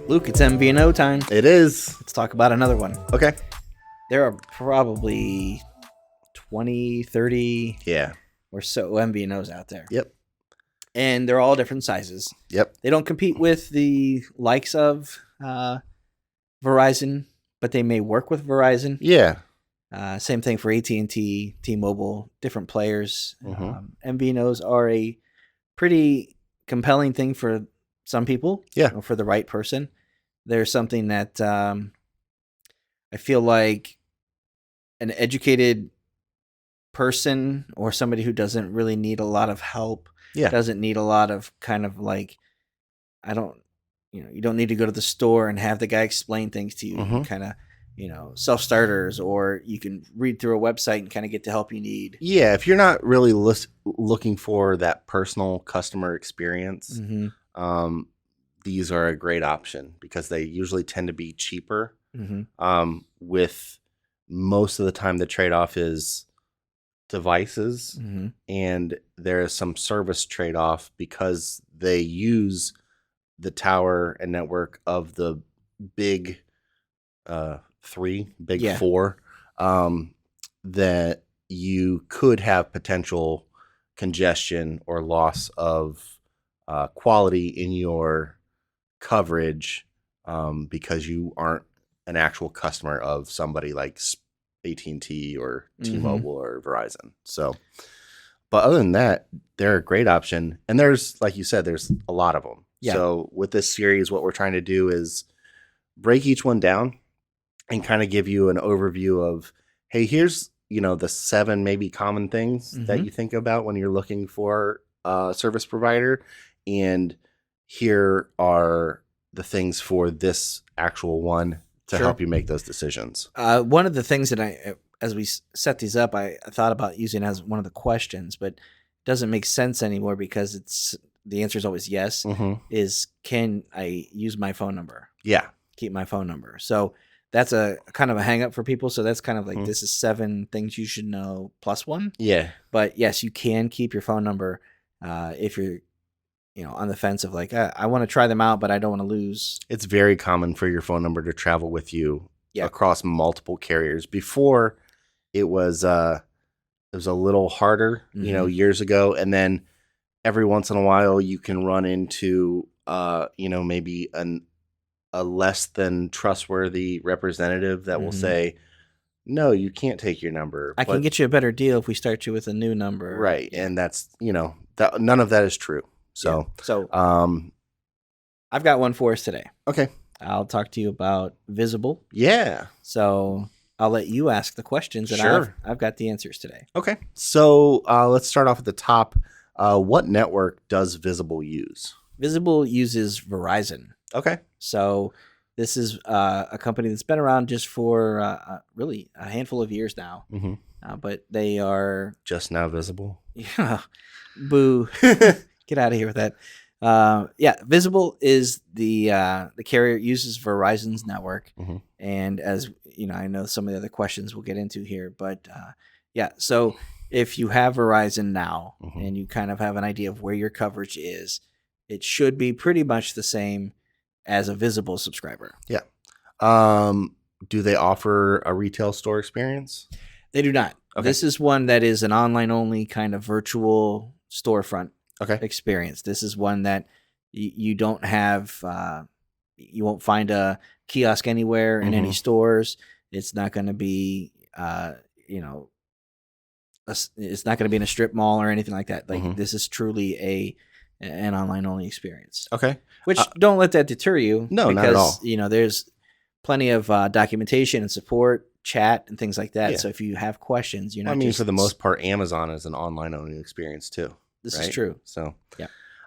Luke, it's MVNO time. It is. Let's talk about another one. Okay. There are probably 20, 30 or so MVNOs out there. Yep. And they're all different sizes. Yep. They don't compete with the likes of Verizon, but they may work with Verizon. Yeah. Same thing for AT&T, T-Mobile, different players. Mm-hmm. MVNOs are a pretty compelling thing for some people. Yeah. For the right person. There's something that I feel like an educated person or somebody who doesn't really need a lot of help, doesn't need a lot of kind of like, you don't need to go to the store and have the guy explain things to you. Mm-hmm. Kind of, self-starters, or you can read through a website and kind of get the help you need. Yeah. If you're not really looking for that personal customer experience, Mm-hmm. These are a great option because they usually tend to be cheaper. Mm-hmm. With most of the time, the trade-off is devices, Mm-hmm. and there is some service trade-off because they use the tower and network of the big four, that you could have potential congestion or loss of quality in your coverage because you aren't an actual customer of somebody like AT&T or T-Mobile or Verizon. So, but other than that, they're a great option. And there's, like you said, there's a lot of them. Yeah. So with this series, what we're trying to do is break each one down and kind of give you an overview of, hey, here's, the 7 maybe common things that you think about when you're looking for a service provider. And here are the things for this actual one to help you make those decisions. One of the things that as we set these up, I thought about using as one of the questions, but it doesn't make sense anymore because the answer is always yes, is can I use my phone number? Yeah. Keep my phone number. So that's a kind of a hang up for people. So that's kind of like, this is 7 things you should know plus 1. Yeah. But yes, you can keep your phone number if you're, on the fence of like, I want to try them out, but I don't want to lose. It's very common for your phone number to travel with you across multiple carriers. Before it was a little harder, years ago. And then every once in a while you can run into, maybe a less than trustworthy representative that will say, no, you can't take your number. I can get you a better deal if we start you with a new number. Right. Yeah. And that's, none of that is true. So, I've got one for us today. Okay. I'll talk to you about Visible. Yeah. So I'll let you ask the questions, and I've got the answers today. Okay. So let's start off at the top. What network does Visible use? Visible uses Verizon. Okay. So this is a company that's been around just for really a handful of years now. But they are just now visible. Yeah. Boo. Get out of here with that. Visible is the carrier uses Verizon's network. And as I know some of the other questions we'll get into here, but so if you have Verizon now and you kind of have an idea of where your coverage is, it should be pretty much the same as a Visible subscriber. Yeah. Do they offer a retail store experience? They do not. Okay. This is one that is an online only kind of virtual storefront experience. This is one that you don't have, you won't find a kiosk anywhere in any stores. It's not going to be, it's not going to be in a strip mall or anything like that. Like this is truly an online only experience. Okay. Which don't let that deter you. No, because, not at all. There's plenty of documentation and support, chat, and things like that. Yeah. So if you have questions, for the most part, Amazon is an online only experience too. This is true. So,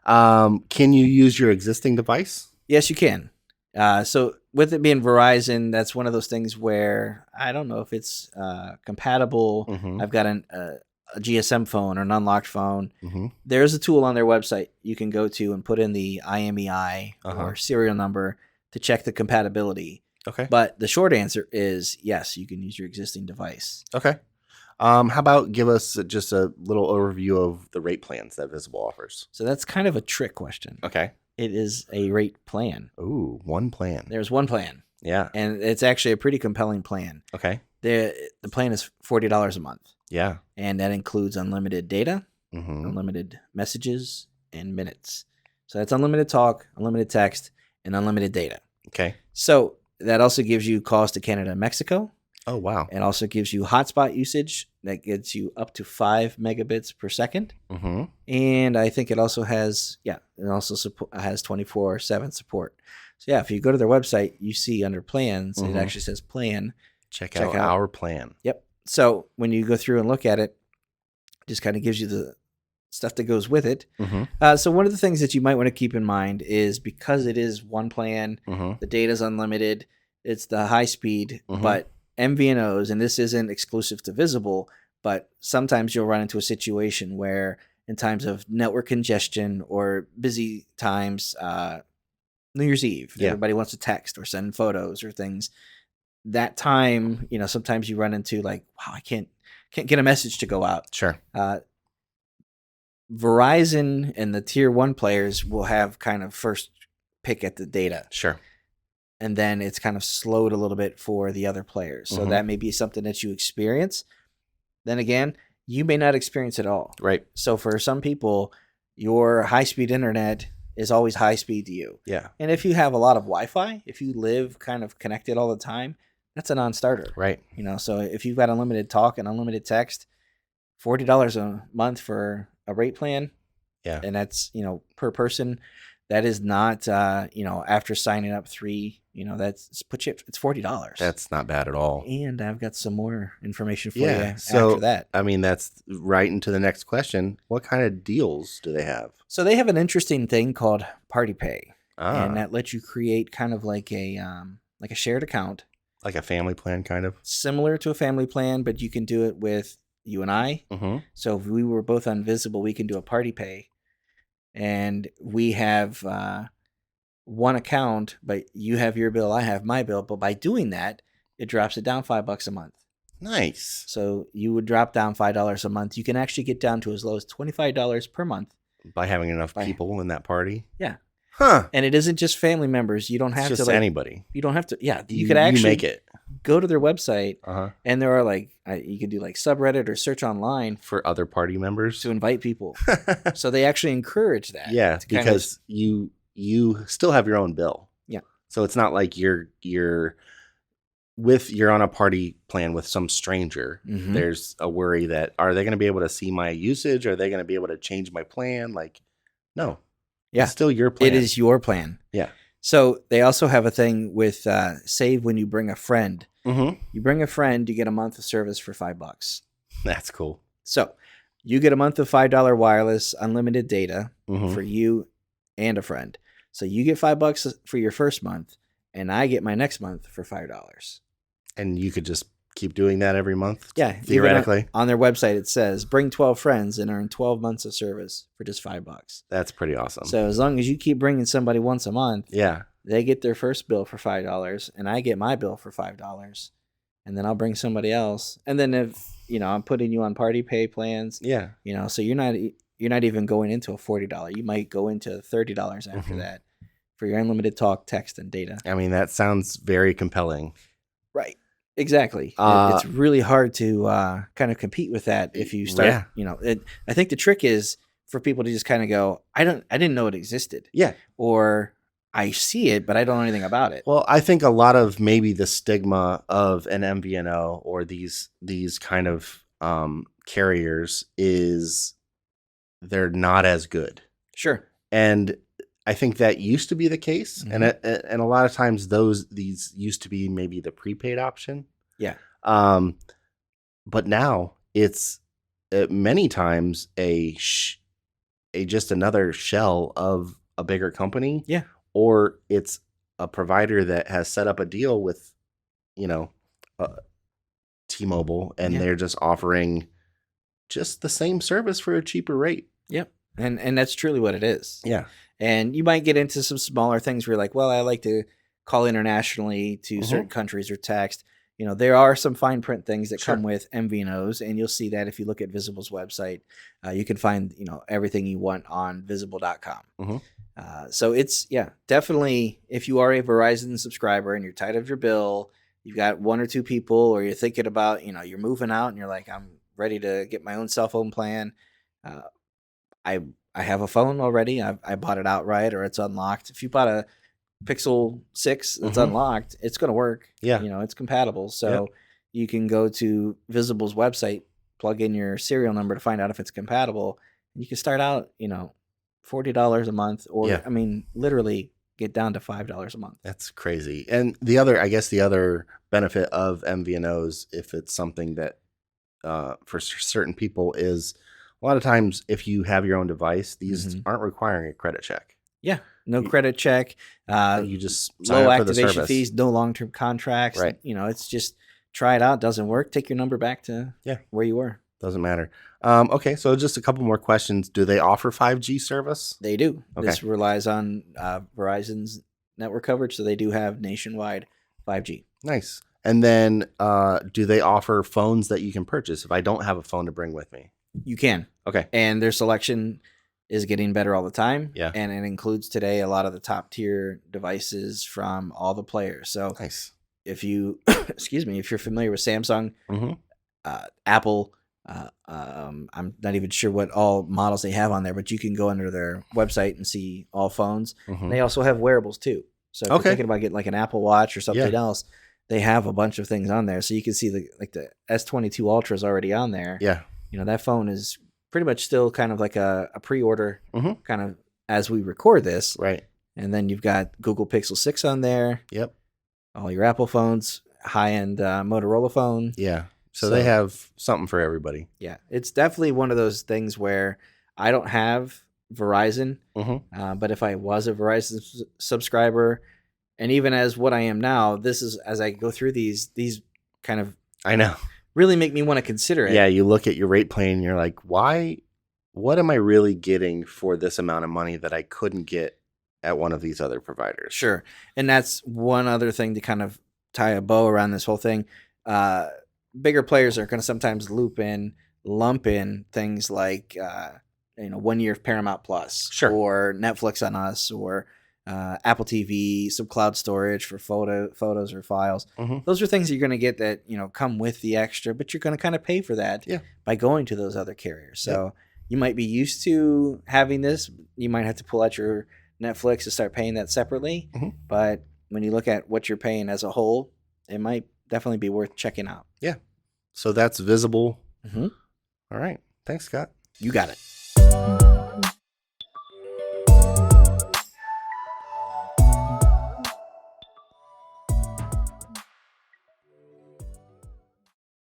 can you use your existing device? Yes, you can. So with it being Verizon, that's one of those things where I don't know if it's compatible. I've got a GSM phone or an unlocked phone. There's a tool on their website you can go to and put in the IMEI or serial number to check the compatibility. Okay. But the short answer is yes, you can use your existing device. Okay. How about give us just a little overview of the rate plans that Visible offers? So that's kind of a trick question. Okay. It is a rate plan. Ooh, one plan. There's one plan. Yeah. And it's actually a pretty compelling plan. Okay. The plan is $40 a month. Yeah. And that includes unlimited data, Mm-hmm. unlimited messages, and minutes. So that's unlimited talk, unlimited text, and unlimited data. Okay. So that also gives you calls to Canada and Mexico. Oh, wow. It also gives you hotspot usage that gets you up to 5 megabits per second. Mm-hmm. And I think it also has, has 24/7 support. So yeah, if you go to their website, you see under plans, it actually says plan. Check out our plan. Yep. So when you go through and look at it, it just kind of gives you the stuff that goes with it. Mm-hmm. So one of the things that you might want to keep in mind is because it is one plan, the data is unlimited, it's the high speed, but MVNOs, and this isn't exclusive to Visible, but sometimes you'll run into a situation where in times of network congestion or busy times, New Year's Eve, everybody wants to text or send photos or things. That time, sometimes you run into like, wow, I can't get a message to go out. Sure. Verizon and the tier 1 players will have kind of first pick at the data. Sure. And then it's kind of slowed a little bit for the other players. So that may be something that you experience. Then again, you may not experience it all. Right. So for some people, your high-speed internet is always high speed to you. Yeah. And if you have a lot of Wi-Fi, if you live kind of connected all the time, that's a non-starter. Right. So if you've got unlimited talk and unlimited text, $40 a month for a rate plan. Yeah. And that's, per person. That is not, after signing up 3, it's $40. That's not bad at all. And I've got some more information for you so, after that. I mean, that's right into the next question. What kind of deals do they have? So they have an interesting thing called Party Pay. And that lets you create kind of like a shared account. Like a family plan, kind of? Similar to a family plan, but you can do it with you and I. Mm-hmm. So if we were both on Visible, we can do a Party Pay. And we have one account, but you have your bill, I have my bill. But by doing that, it drops it down $5 a month. Nice. So you would drop down $5 a month. You can actually get down to as low as $25 per month. By having enough people in that party? Yeah. Huh. And it isn't just family members. You don't have it's just to anybody. You don't have to. Yeah. You could actually make it. Go to their website and there are you can do like subreddit or search online for other party members to invite people. So they actually encourage that. Yeah. Because you still have your own bill. Yeah. So it's not like you're on a party plan with some stranger. Mm-hmm. There's a worry that are they going to be able to see my usage? Are they going to be able to change my plan? Like, no. Yeah. It's still your plan. It is your plan. Yeah. So they also have a thing with save when you bring a friend. Mm-hmm. You bring a friend, you get a month of service for $5. That's cool. So you get a month of $5 wireless, unlimited data for you and a friend. So you get $5 for your first month, and I get my next month for $5. And you could just keep doing that every month? Yeah. Theoretically. On their website, it says bring 12 friends and earn 12 months of service for just $5. That's pretty awesome. So as long as you keep bringing somebody once a month, yeah, they get their first bill for $5 and I get my bill for $5. And then I'll bring somebody else. And then if, I'm putting you on party pay plans, so you're not even going into a $40. You might go into $30 after that for your unlimited talk, text, and data. I mean, that sounds very compelling. Right. Exactly. It's really hard to kind of compete with that if you start, I think the trick is for people to just kind of go, I didn't know it existed. Yeah. Or I see it, but I don't know anything about it. Well, I think a lot of maybe the stigma of an MVNO or these kind of carriers is they're not as good. Sure. And I think that used to be the case, and a lot of times these used to be maybe the prepaid option. Yeah. But now it's many times a just another shell of a bigger company. Yeah. Or it's a provider that has set up a deal with, T-Mobile, and they're just offering just the same service for a cheaper rate. Yep. And that's truly what it is. Yeah. And you might get into some smaller things where you're like, well, I like to call internationally to certain countries or text. There are some fine print things that come with MVNOs, and you'll see that if you look at Visible's website. You can find, everything you want on Visible.com. So it's, definitely, if you are a Verizon subscriber and you're tired of your bill, you've got one or two people, or you're thinking about, you're moving out and you're like, I'm ready to get my own cell phone plan. Uh, I I have a phone already. I bought it outright, or it's unlocked. If you bought a Pixel 6 that's unlocked, it's going to work. Yeah. It's compatible. So you can go to Visible's website, plug in your serial number to find out if it's compatible. And you can start out, $40 a month, or literally get down to $5 a month. That's crazy. And the other benefit of MVNOs, if it's something that for certain people, is a lot of times if you have your own device, these aren't requiring a credit check. Yeah, no credit check. You just sign low up for the activation service. fees, no long-term contracts. Right. It's just try it out. Doesn't work, take your number back to where you were. Doesn't matter. Okay, so just a couple more questions. Do they offer 5G service? They do. Okay. This relies on Verizon's network coverage, so they do have nationwide 5G. Nice. And then do they offer phones that you can purchase if I don't have a phone to bring with me? You can. Okay. And their selection is getting better all the time. Yeah. And it includes today a lot of the top tier devices from all the players. So nice. If you, if you're familiar with Samsung, Apple, I'm not even sure what all models they have on there, but you can go under their website and see all phones. They also have wearables too. So if you're thinking about getting like an Apple Watch or something else, they have a bunch of things on there. So you can see the S22 Ultra is already on there. Yeah. That phone is pretty much still kind of like a pre-order kind of as we record this. Right. And then you've got Google Pixel 6 on there. Yep. All your Apple phones, high-end Motorola phone. Yeah. So they have something for everybody. Yeah. It's definitely one of those things where I don't have Verizon, but if I was a Verizon subscriber, and even as what I am now, this is, as I go through these kind of, I know, really make me want to consider it. Yeah, you look at your rate plan and you're like, what am I really getting for this amount of money that I couldn't get at one of these other providers? Sure. And that's one other thing to kind of tie a bow around this whole thing. Bigger players are going to sometimes lump in things like, 1 year of Paramount Plus, or Netflix on Us, or Apple TV, some cloud storage for photos or files. Those are things you're going to get that, come with the extra, but you're going to kind of pay for that by going to those other carriers. So you might be used to having this. You might have to pull out your Netflix to start paying that separately. But when you look at what you're paying as a whole, it might definitely be worth checking out. Yeah. So that's Visible. All right. Thanks, Scott. You got it.